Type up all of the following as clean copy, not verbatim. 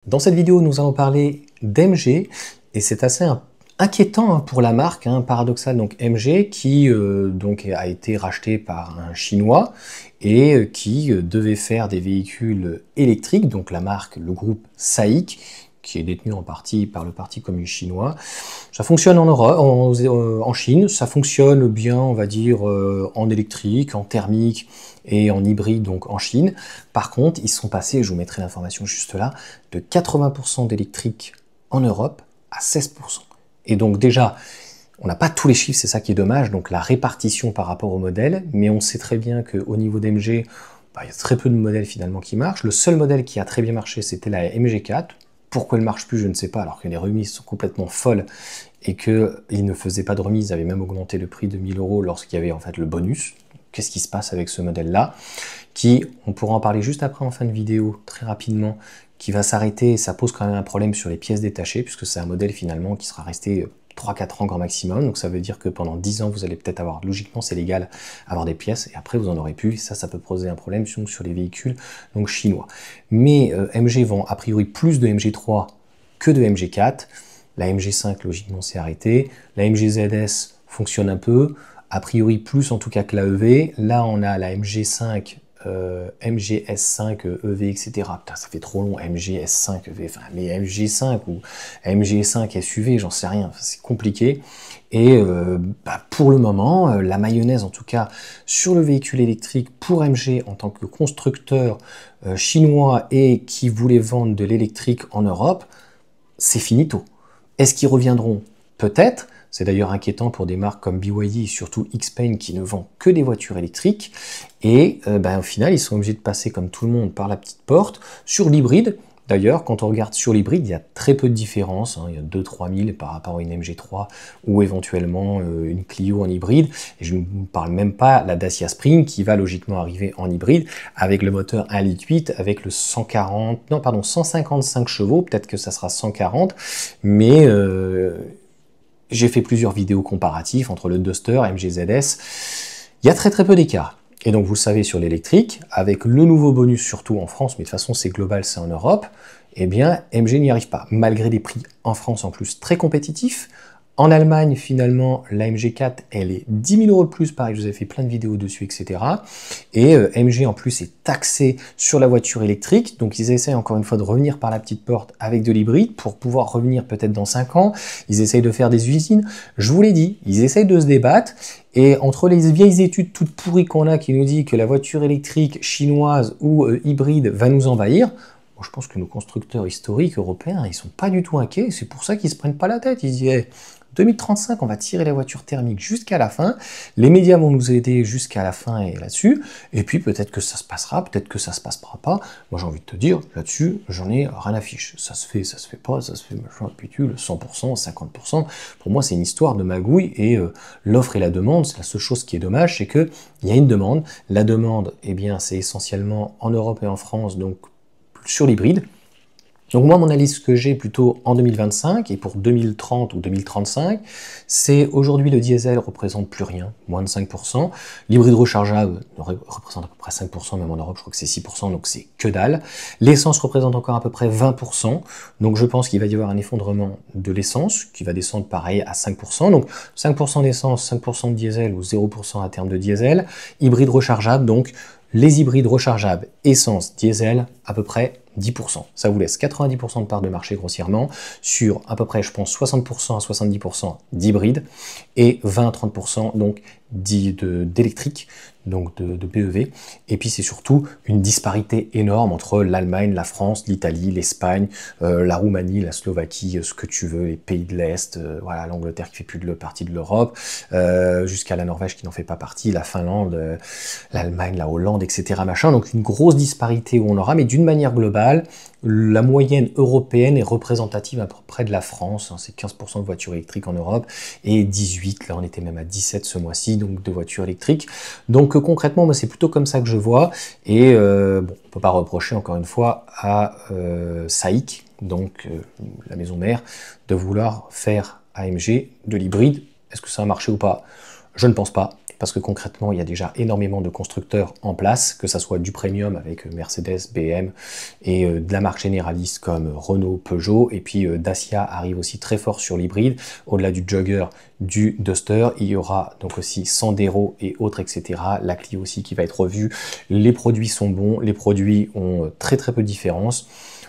Dans cette vidéo, nous allons parler d'MG et c'est assez inquiétant pour la marque, paradoxal. Donc MG qui a été racheté par un Chinois et qui devait faire des véhicules électriques. Donc la marque, le groupe SAIC, qui est détenu en partie par le Parti communiste chinois. Ça fonctionne en Europe, en Chine, ça fonctionne bien, on va dire, en électrique, en thermique et en hybride, donc en Chine. Par contre, ils sont passés, je vous mettrai l'information juste là, de 80% d'électrique en Europe à 16%. Et donc déjà, on n'a pas tous les chiffres, c'est ça qui est dommage, donc la répartition par rapport au modèle, mais on sait très bien qu'au niveau d'MG, il y a très peu de modèles finalement qui marchent. Le seul modèle qui a très bien marché, c'était la MG4. Pourquoi elle ne marche plus, je ne sais pas, alors que les remises sont complètement folles et qu'ils ne faisaient pas de remise, ils avaient même augmenté le prix de 1000 € lorsqu'il y avait en fait le bonus. Qu'est-ce qui se passe avec ce modèle-là qui, on pourra en parler juste après en fin de vidéo, très rapidement, qui va s'arrêter et ça pose quand même un problème sur les pièces détachées, puisque c'est un modèle finalement qui sera resté 3-4 ans grand maximum, donc ça veut dire que pendant 10 ans, vous allez peut-être avoir, logiquement c'est légal, avoir des pièces, et après vous en aurez plus, ça peut poser un problème sur les véhicules donc chinois. Mais MG vend a priori plus de MG3 que de MG4, la MG5 logiquement s'est arrêtée, la MG fonctionne un peu, a priori plus en tout cas que la EV, là on a la MG5, MGS5, EV, etc. Putain, ça fait trop long, MGS5, EV, enfin, mais MG5 ou MG5 SUV, j'en sais rien, c'est compliqué. Et pour le moment, la mayonnaise, en tout cas, sur le véhicule électrique pour MG en tant que constructeur chinois et qui voulait vendre de l'électrique en Europe, c'est finito. Est-ce qu'ils reviendront? Peut-être. C'est d'ailleurs inquiétant pour des marques comme BYD et surtout XPeng qui ne vendent que des voitures électriques. Et au final, ils sont obligés de passer comme tout le monde par la petite porte sur l'hybride. D'ailleurs, quand on regarde sur l'hybride, il y a très peu de différence. Il y a 2-3 000 par rapport à une MG3 ou éventuellement une Clio en hybride. Et je ne vous parle même pas de la Dacia Spring qui va logiquement arriver en hybride avec le moteur 1,8 litre avec le 155 chevaux. Peut-être que ça sera 140, mais j'ai fait plusieurs vidéos comparatives entre le Duster et MG ZS. Il y a très peu d'écart. Et donc vous le savez sur l'électrique, avec le nouveau bonus surtout en France, mais de toute façon c'est global, c'est en Europe, eh bien MG n'y arrive pas, malgré des prix en France en plus très compétitifs. En Allemagne, finalement, la MG4, elle est 10 000 € de plus, pareil, je vous ai fait plein de vidéos dessus, etc. Et MG, en plus, est taxé sur la voiture électrique, donc ils essaient encore une fois de revenir par la petite porte avec de l'hybride pour pouvoir revenir peut-être dans 5 ans. Ils essayent de faire des usines. Je vous l'ai dit, ils essayent de se débattre. Et entre les vieilles études toutes pourries qu'on a qui nous disent que la voiture électrique chinoise ou hybride va nous envahir, je pense que nos constructeurs historiques européens, ils sont pas du tout inquiets. C'est pour ça qu'ils se prennent pas la tête. Ils disent, hey, 2035, on va tirer la voiture thermique jusqu'à la fin. Les médias vont nous aider jusqu'à la fin et là-dessus. Et puis peut-être que ça se passera, peut-être que ça se passera pas. Moi, j'ai envie de te dire, là-dessus, j'en ai rien à fiche. Ça se fait pas, ça se fait machin, pitule, 100%, 50%. Pour moi, c'est une histoire de magouille et l'offre et la demande, c'est la seule chose qui est dommage, c'est que il y a une demande. La demande, eh bien, c'est essentiellement en Europe et en France, donc sur l'hybride. Donc moi, mon analyse que j'ai plutôt en 2025 et pour 2030 ou 2035, c'est aujourd'hui le diesel représente plus rien, moins de 5%. L'hybride rechargeable représente à peu près 5%, même en Europe, je crois que c'est 6%, donc c'est que dalle. L'essence représente encore à peu près 20%, donc je pense qu'il va y avoir un effondrement de l'essence qui va descendre pareil à 5%. Donc 5% d'essence, 5% de diesel ou 0% à terme de diesel. Hybride rechargeable, donc les hybrides rechargeables, essence, diesel, à peu près 10%. Ça vous laisse 90% de part de marché grossièrement sur à peu près, je pense, 60% à 70% d'hybrides et 20 à 30% donc d'électrique, donc de PEV. Et puis c'est surtout une disparité énorme entre l'Allemagne, la France, l'Italie, l'Espagne, la Roumanie, la Slovaquie, ce que tu veux, les pays de l'Est, voilà, l'Angleterre qui fait plus de partie de l'Europe, jusqu'à la Norvège qui n'en fait pas partie, la Finlande, l'Allemagne, la Hollande, etc. machin. Donc une grosse disparité où on aura, mais d'une manière globale, la moyenne européenne est représentative à peu près de la France, c'est 15% de voitures électriques en Europe et 18, là on était même à 17 ce mois-ci, donc de voitures électriques. Donc concrètement, moi c'est plutôt comme ça que je vois et on ne peut pas reprocher encore une fois à SAIC, donc la maison mère, de vouloir faire AMG de l'hybride. Est-ce que ça a marché ou pas? Je ne pense pas. parce que concrètement, il y a déjà énormément de constructeurs en place, que ça soit du premium avec Mercedes, BM et de la marque généraliste comme Renault, Peugeot, et puis Dacia arrive aussi très fort sur l'hybride. Au-delà du Jogger, du Duster, il y aura donc aussi Sandero et autres, etc. La Clio aussi qui va être revue. Les produits sont bons, les produits ont très peu de différence.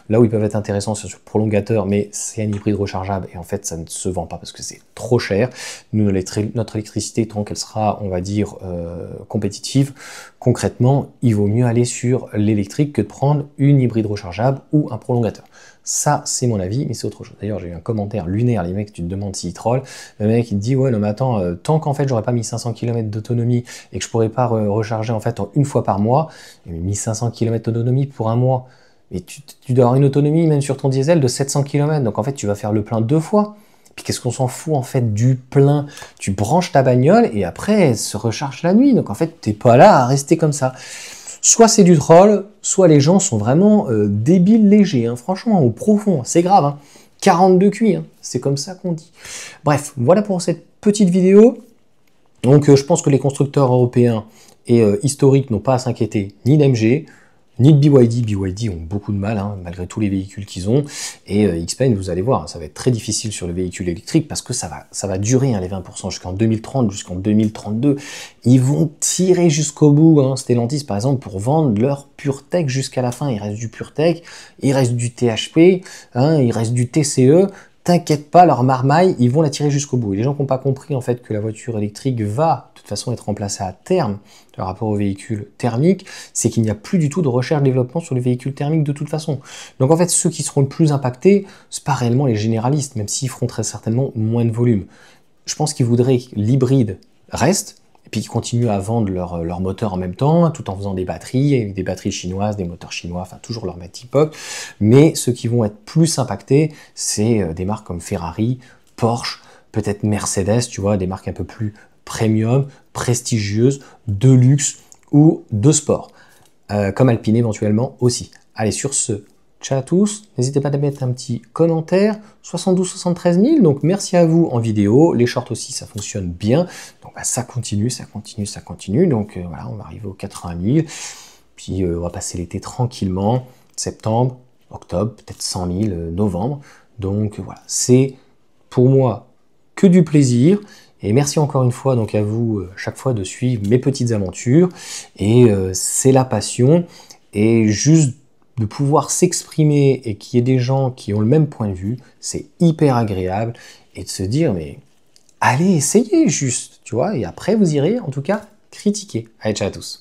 Là où ils peuvent être intéressants, c'est sur le prolongateur, mais c'est un hybride rechargeable et en fait, ça ne se vend pas parce que c'est trop cher. Nous, notre électricité, tant qu'elle sera, on va dire, compétitive, concrètement, il vaut mieux aller sur l'électrique que de prendre une hybride rechargeable ou un prolongateur. Ça, c'est mon avis, mais c'est autre chose. D'ailleurs, j'ai eu un commentaire lunaire, les mecs, tu te demandes s'ils trollent. Le mec, il te dit, ouais, non, mais attends, tant qu'en fait, j'aurais pas 1500 km d'autonomie et que je pourrais pas recharger en fait une fois par mois, 1500 km d'autonomie pour un mois, et tu dois avoir une autonomie, même sur ton diesel, de 700 km. Donc en fait, tu vas faire le plein 2 fois. Puis qu'est-ce qu'on s'en fout en fait du plein? Tu branches ta bagnole et après, elle se recharge la nuit. Donc en fait, t'es pas là à rester comme ça. Soit c'est du troll, soit les gens sont vraiment débiles légers. Hein. Franchement, au profond, c'est grave. Hein. 42 QI, hein. C'est comme ça qu'on dit. Bref, voilà pour cette petite vidéo. Donc je pense que les constructeurs européens et historiques n'ont pas à s'inquiéter ni d'MG, ni de BYD. BYD ont beaucoup de mal, hein, malgré tous les véhicules qu'ils ont. Et Xpeng, vous allez voir, ça va être très difficile sur le véhicule électrique parce que ça va durer, hein, les 20%, jusqu'en 2030, jusqu'en 2032. Ils vont tirer jusqu'au bout. Hein. Stellantis, par exemple, pour vendre leur PureTech jusqu'à la fin. Il reste du PureTech, il reste du THP, hein, il reste du TCE. T'inquiète pas, leur marmaille, ils vont la tirer jusqu'au bout. Et les gens qui n'ont pas compris en fait que la voiture électrique va de toute façon être remplacée à terme par rapport aux véhicules thermiques, c'est qu'il n'y a plus du tout de recherche-développement sur les véhicules thermiques de toute façon. Donc en fait, ceux qui seront le plus impactés, c'est pas réellement les généralistes, même s'ils feront très certainement moins de volume. Je pense qu'ils voudraient que l'hybride reste, et puis qu'ils continuent à vendre leur moteur en même temps, tout en faisant des batteries, avec des batteries chinoises, des moteurs chinois, enfin toujours leur mettre époque. Mais ceux qui vont être plus impactés, c'est des marques comme Ferrari, Porsche, peut-être Mercedes, tu vois, des marques un peu plus premium, prestigieuses, de luxe ou de sport, comme Alpine éventuellement aussi. Allez, sur ce, ciao à tous, n'hésitez pas à mettre un petit commentaire, 72-73 000, donc merci à vous en vidéo, les shorts aussi ça fonctionne bien, donc bah, ça continue, donc voilà, on va arriver aux 80 000, puis on va passer l'été tranquillement, septembre, octobre, peut-être 100 000, novembre, donc voilà, c'est pour moi que du plaisir, et merci encore une fois donc à vous chaque fois de suivre mes petites aventures, et c'est la passion, et juste de pouvoir s'exprimer et qu'il y ait des gens qui ont le même point de vue, c'est hyper agréable, et de se dire mais allez essayez juste, tu vois, et après vous irez en tout cas critiquer. Allez, ciao à tous.